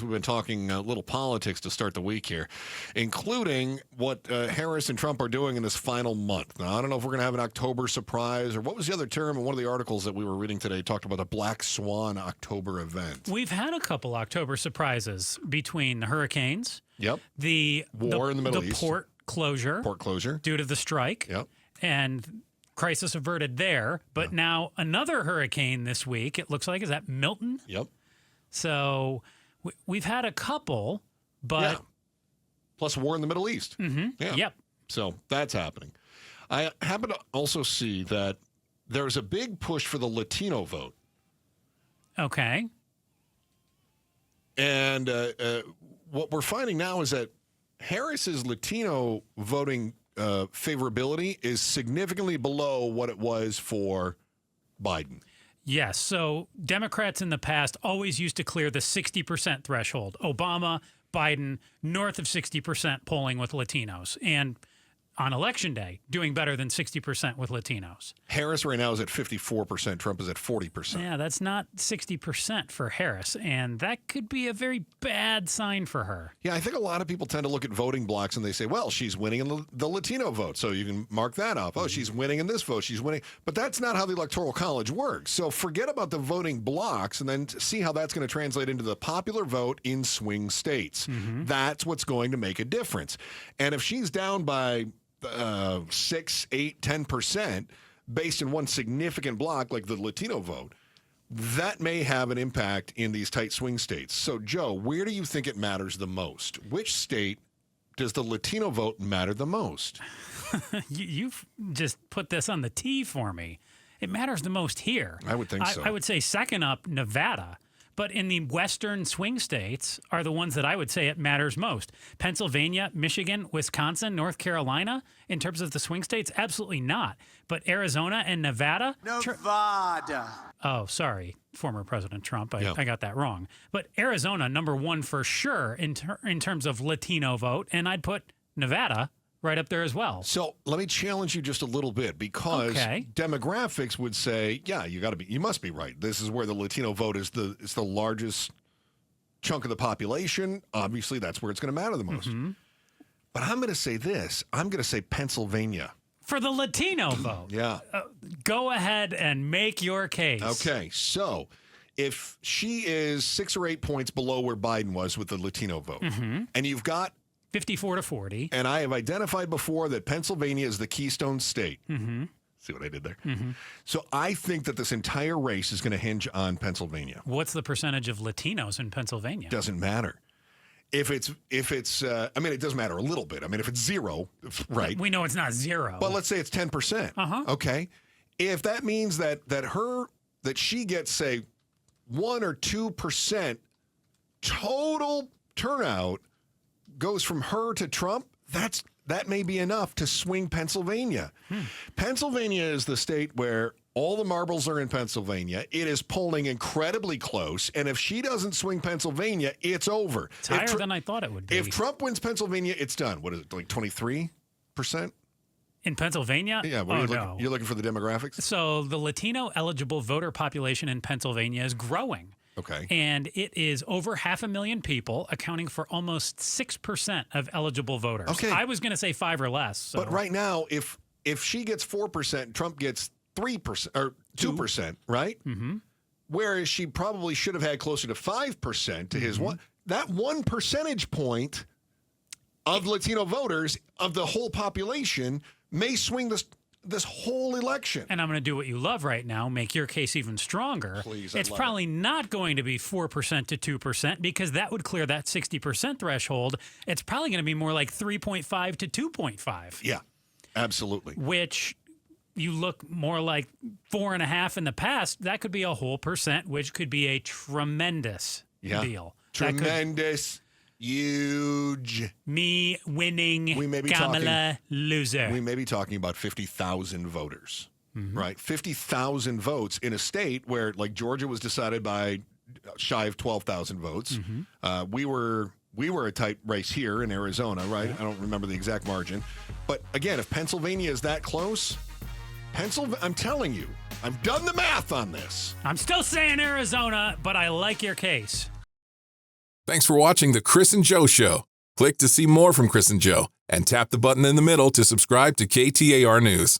We've been talking a little politics to start the week here, including what Harris and Trump are doing in this final month. Now, I don't know if we're going to have an October surprise, or what was the other term in one of the articles that we were reading today talked about a Black Swan October event. We've had a couple October surprises between the hurricanes, the war in the Middle East, port closure due to the strike, and crisis averted there. But now another hurricane this week, it looks like, is that Milton? So we've had a couple, but... Plus war in the Middle East. So that's happening. I happen to also see that there's a big push for the Latino vote. Okay. And what we're finding now is that Harris's Latino voting favorability is significantly below what it was for Biden. Yes. So Democrats in the past always used to clear the 60% threshold. Obama, Biden, north of 60% polling with Latinos. And on Election Day, doing better than 60% with Latinos. Harris right now is at 54%. Trump is at 40%. Yeah, that's not 60% for Harris. And that could be a very bad sign for her. Yeah, I think a lot of people tend to look at voting blocks and they say, well, she's winning in the Latino vote, so you can mark that off. Oh, she's winning in this vote. She's winning. But that's not how the Electoral College works. So forget about the voting blocks and then see how that's going to translate into the popular vote in swing states. That's what's going to make a difference. And if she's down by 6, 8, 10% based in one significant block like the Latino vote, that may have an impact in these tight swing states. So, Joe, where do you think it matters the most? Which state does the Latino vote matter the most? You've just put this on the tee for me. It matters the most here. I would think so. I would say second up, Nevada. But in the western swing states are the ones that I would say it matters most. Pennsylvania, Michigan, Wisconsin, North Carolina, in terms of the swing states, absolutely not. But Arizona and Nevada? Nevada. Oh, sorry, former President Trump. I got that wrong. But Arizona, number one for sure in terms of Latino vote, and I'd put Nevada right up there as well. So let me challenge you just a little bit, because demographics would say, yeah, you must be right. This is where the Latino vote is the largest chunk of the population. Obviously, that's where it's going to matter the most. But I'm going to say this. I'm going to say Pennsylvania. For the Latino vote? Go ahead and make your case. Okay, so if she is 6 or 8 points below where Biden was with the Latino vote, and you've got 54 to 40. And I have identified before that Pennsylvania is the Keystone State. See what I did there? So I think that this entire race is going to hinge on Pennsylvania. What's the percentage of Latinos in Pennsylvania? Doesn't matter. If it's, I mean, it does matter a little bit. I mean, if it's 0, right? We know it's not 0. But let's say it's 10%. Okay. If that means that she gets, say, 1 or 2% total turnout, goes from her to Trump, that may be enough to swing Pennsylvania. Pennsylvania is the state where all the marbles are in Pennsylvania. It is polling incredibly close, and if she doesn't swing Pennsylvania, it's over. It's higher than I thought it would be. If Trump wins Pennsylvania, it's done. What is it, like 23%? In Pennsylvania? Yeah, you're looking for the demographics? So the Latino eligible voter population in Pennsylvania is growing. Okay. And it is over 500,000 people, accounting for almost 6% of eligible voters. Okay. I was going to say 5 or less. So. But right now, if she gets 4%, Trump gets 3% or 2%, right? Whereas she probably should have had closer to 5% to his one. That 1 percentage point of Latino voters of the whole population may swing this whole election. And I'm going to do what you love right now, make your case even stronger. Please, it's probably not going to be 4% to 2%, because that would clear that 60% threshold. It's probably going to be more like 3.5 to 2.5. Yeah, absolutely. Which you look more like 4.5 in the past. That could be a whole percent, which could be a tremendous deal. Tremendous. Huge. Me winning, Kamala loser. We may be talking about 50,000 voters, right? 50,000 votes in a state where, like, Georgia was decided by shy of 12,000 votes. We were a tight race here in Arizona, right? I don't remember the exact margin. But again, if Pennsylvania is that close, I'm telling you, I've done the math on this. I'm still saying Arizona, but I like your case. Thanks for watching The Chris and Joe Show. Click to see more from Chris and Joe and tap the button in the middle to subscribe to KTAR News.